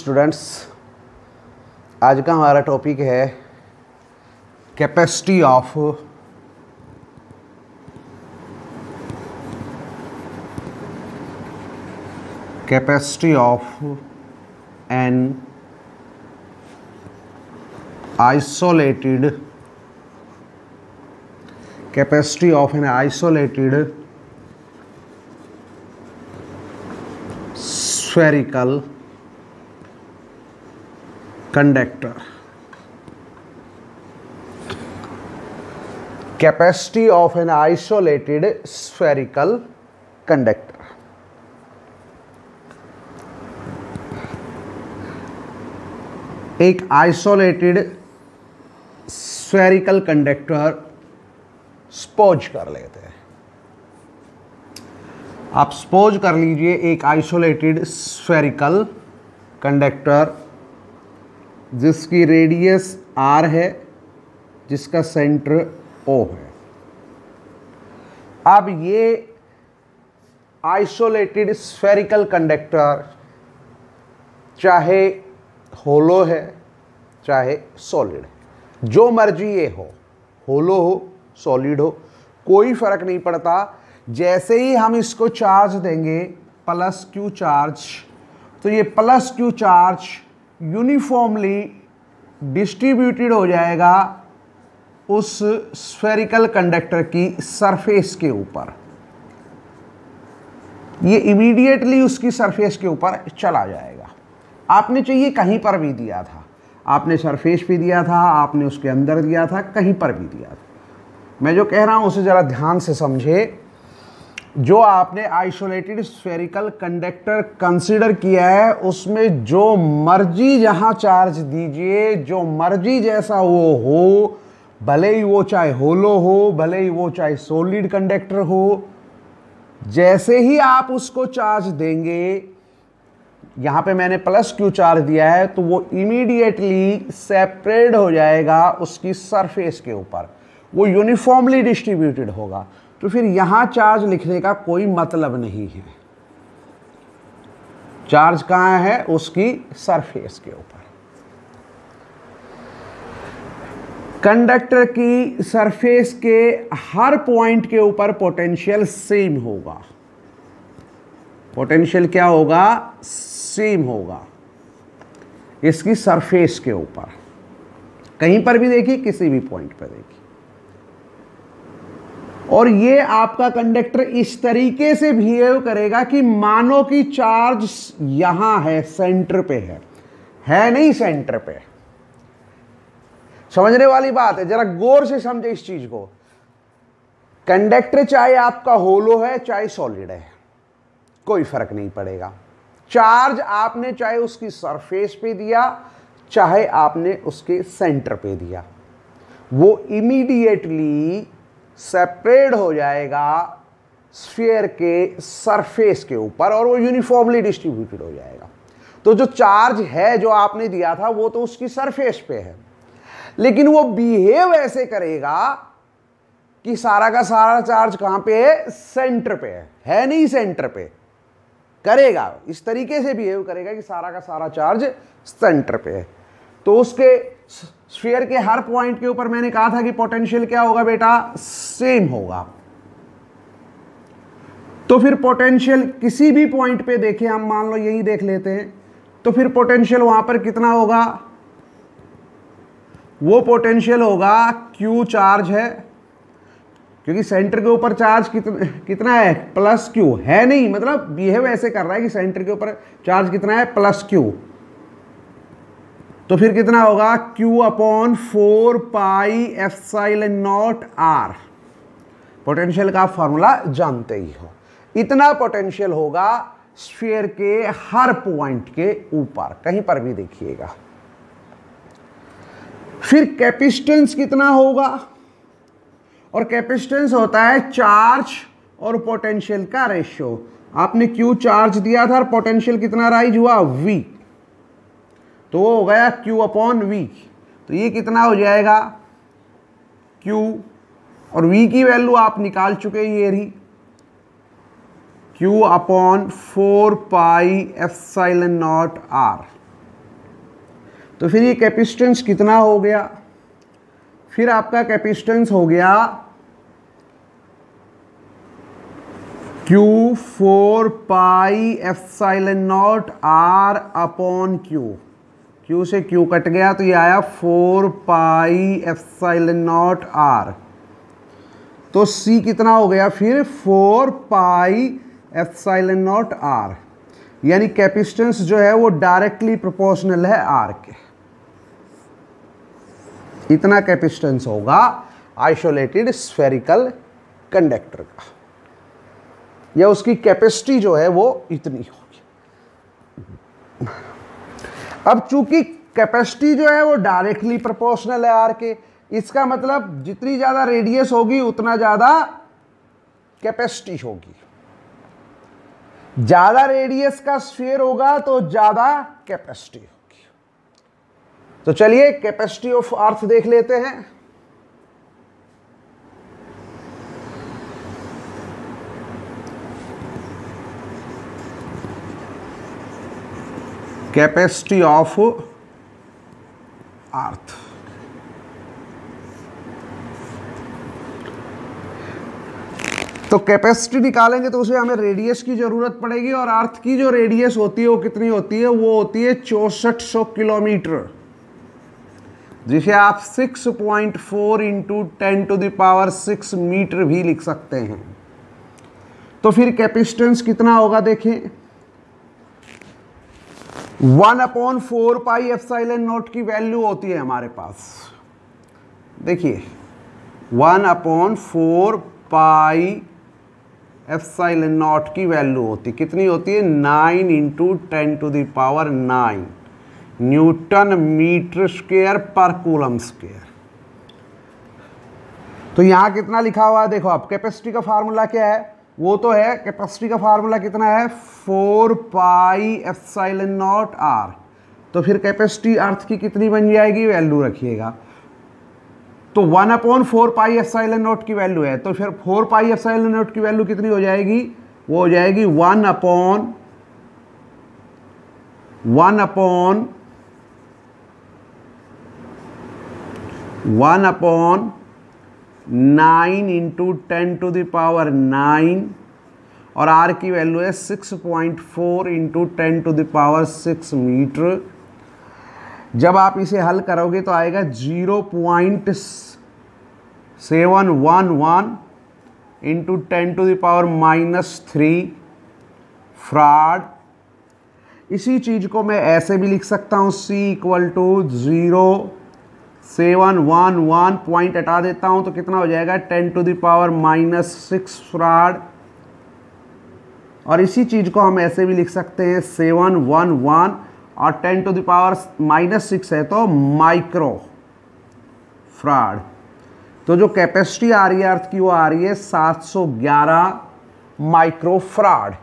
Students, आज का हमारा टॉपिक है capacity of an isolated spherical conductor. Capacity of an isolated spherical conductor. एक आइसोलेटेड स्फेरिकल कंडक्टर सपोज कर लेते हैं। आप सपोज कर लीजिए एक आइसोलेटेड स्फेरिकल कंडक्टर जिसकी रेडियस r है, जिसका सेंटर O है। अब ये आइसोलेटेड स्फेरिकल कंडक्टर चाहे होलो है चाहे सॉलिड है, जो मर्जी ये हो, होलो हो सॉलिड हो, कोई फर्क नहीं पड़ता। जैसे ही हम इसको चार्ज देंगे प्लस क्यू चार्ज, तो ये plus Q charge uniformly distributed हो जाएगा उस स्फेरिकल कंडक्टर की सरफेस के ऊपर। ये इमीडिएटली उसकी सरफेस के ऊपर चला जाएगा। आपने चाहिए कहीं पर भी दिया था, आपने सरफेस पे दिया था, आपने उसके अंदर दिया था, कहीं पर भी दिया था। मैं जो कह रहा हूं उसे जरा ध्यान से समझे। जो आपने आइसोलेटेड स्फेरिकल कंडक्टर कंसीडर किया है उसमें जो मर्जी जहां चार्ज दीजिए, जो मर्जी जैसा वो हो, भले ही वो चाहे होलो हो, भले ही वो चाहे सॉलिड कंडक्टर हो, जैसे ही आप उसको चार्ज देंगे, यहां पे मैंने प्लस क्यू चार्ज दिया है, तो वो इमीडिएटली सेपरेट हो जाएगा उसकी सरफेस के ऊपर, वो यूनिफॉर्मली डिस्ट्रीब्यूटेड होगा। तो फिर यहां चार्ज लिखने का कोई मतलब नहीं है। चार्ज कहां है? उसकी सरफेस के ऊपर। कंडक्टर की सरफेस के हर पॉइंट के ऊपर पोटेंशियल सेम होगा। पोटेंशियल क्या होगा? सेम होगा इसकी सरफेस के ऊपर। कहीं पर भी देखिए, किसी भी पॉइंट पर देखिए। और ये आपका कंडक्टर इस तरीके से बिहेव करेगा कि मानो कि चार्ज यहां है, सेंटर पे है नहीं सेंटर पे। समझने वाली बात है, जरा गौर से समझे इस चीज को। कंडक्टर चाहे आपका होलो है चाहे सॉलिड है, कोई फर्क नहीं पड़ेगा। चार्ज आपने चाहे उसकी सरफेस पे दिया चाहे आपने उसके सेंटर पे दिया, वो इमीडिएटली सेपरेट हो जाएगा स्फीयर के सरफेस के ऊपर और वो यूनिफॉर्मली डिस्ट्रीब्यूटेड हो जाएगा। तो जो चार्ज है जो आपने दिया था वो तो उसकी सरफेस पे है, लेकिन वो बिहेव ऐसे करेगा कि सारा का सारा चार्ज कहां पे है? सेंटर पे है नहीं सेंटर पे। करेगा इस तरीके से बिहेव करेगा कि सारा का सारा चार्ज सेंटर पे है। तो उसके स्फीयर के हर पॉइंट के ऊपर मैंने कहा था कि पोटेंशियल क्या होगा बेटा? सेम होगा। तो फिर पोटेंशियल किसी भी पॉइंट पे देखें, हम मान लो यही देख लेते हैं, तो फिर पोटेंशियल वहां पर कितना होगा? वो पोटेंशियल होगा क्यू चार्ज है, क्योंकि सेंटर के ऊपर चार्ज कितना है? प्लस क्यू है नहीं, मतलब बिहेव ऐसे कर रहा है कि सेंटर के ऊपर चार्ज कितना है? Plus Q. तो फिर कितना होगा? Q upon 4 pi epsilon not R। Potential का फॉर्मूला जानते ही हो। इतना पोटेंशियल होगा स्फीयर के हर पॉइंट के ऊपर, कहीं पर भी देखिएगा। फिर कैपेसिटेंस कितना होगा? और कैपेसिटेंस होता है चार्ज और पोटेंशियल का रेशियो। आपने Q चार्ज दिया था और पोटेंशियल कितना राइज हुआ? V, तो वो हो गया Q अपॉन V। तो ये कितना हो जाएगा? Q, और V की वैल्यू आप निकाल चुके, ये रही Q upon 4 pi epsilon not R। तो फिर ये कैपेसिटेंस कितना हो गया, फिर आपका कैपेसिटेंस हो गया Q4 pi epsilon not R upon Q से Q कट गया तो ये आया 4 पाई एप्सिलॉन नॉट R। तो C कितना हो गया फिर 4 पाई एप्सिलॉन नॉट R, यानी कैपेसिटेंस जो है वो डायरेक्टली प्रोपोर्शनल है R के। इतना कैपेसिटेंस होगा आइसोलेटेड स्फेरिकल कंडक्टर का, या उसकी कैपेसिटी जो है वो इतनी होगी। अब चूंकि कैपेसिटी जो है वो डायरेक्टली प्रोपोर्शनल है आर के, इसका मतलब जितनी ज्यादा रेडियस होगी उतना ज्यादा कैपेसिटी होगी। ज्यादा रेडियस का स्फीयर होगा तो ज्यादा कैपेसिटी होगी। तो चलिए कैपेसिटी ऑफ अर्थ देख लेते हैं। कैपेसिटी ऑफ अर्थ, तो कैपेसिटी निकालेंगे तो उसे हमें रेडियस की जरूरत पड़ेगी, और अर्थ की जो रेडियस होती है वो कितनी होती है, वो होती है 6400 किलोमीटर, जिसे आप 6.4 इंटू 10⁶ मीटर भी लिख सकते हैं। तो फिर कैपेसिटेंस कितना होगा देखें, 1/4 पाई एप्सिलॉन नॉट की वैल्यू होती है हमारे पास। देखिए 1/4 पाई एप्सिलॉन नॉट की वैल्यू होती कितनी होती है, 9 इंटू 10⁹ न्यूटन मीटर स्क्वायर पर कूलम स्क्वायर। तो यहां कितना लिखा हुआ है देखो, अब कैपेसिटी का फार्मूला क्या है, वो तो है, कैपेसिटी का फार्मूला कितना है 4 पाई एप्सिलॉन नॉट R। तो फिर कैपेसिटी अर्थ की कितनी बन जाएगी, वैल्यू रखिएगा। तो 1/4 पाई एप्सिलॉन नॉट की वैल्यू है, तो फिर 4 पाई एप्सिलॉन नॉट की वैल्यू कितनी हो जाएगी, वो हो जाएगी 1/9 इंटू 10⁹, और R की वैल्यू है 6.4 इंटू 10⁶ मीटर। जब आप इसे हल करोगे तो आएगा 0.711 इंटू 10⁻³ फ्राड। इसी चीज को मैं ऐसे भी लिख सकता हूं, C = 0.711 पॉइंट हटा देता हूं तो कितना हो जाएगा 10⁻⁻6 फ्राड। और इसी चीज को हम ऐसे भी लिख सकते हैं 711 और 10⁻⁻6 है तो माइक्रो फ्राड। तो जो कैपेसिटी आ रही है अर्थ की वो आ रही है 711 माइक्रो फ्राड।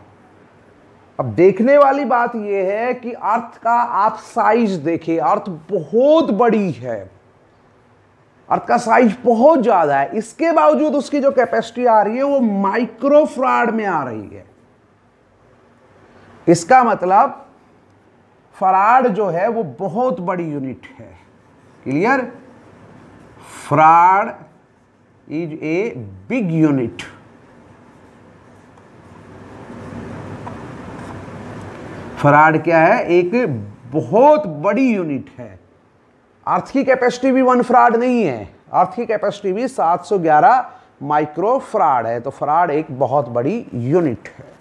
अब देखने वाली बात यह है कि अर्थ का आप साइज देखिए, अर्थ बहुत बड़ी है, अर्थ का साइज बहुत ज्यादा है, इसके बावजूद उसकी जो कैपेसिटी आ रही है वो माइक्रो फ्राड में आ रही है। इसका मतलब फराड जो है वो बहुत बड़ी यूनिट है। Clear, farad is a big unit. Farad क्या है, एक बहुत बड़ी यूनिट है। अर्थ की कैपेसिटी भी 1 फराड नहीं है, अर्थ की कैपेसिटी भी 711 माइक्रो फराड है। तो फराड एक बहुत बड़ी यूनिट है।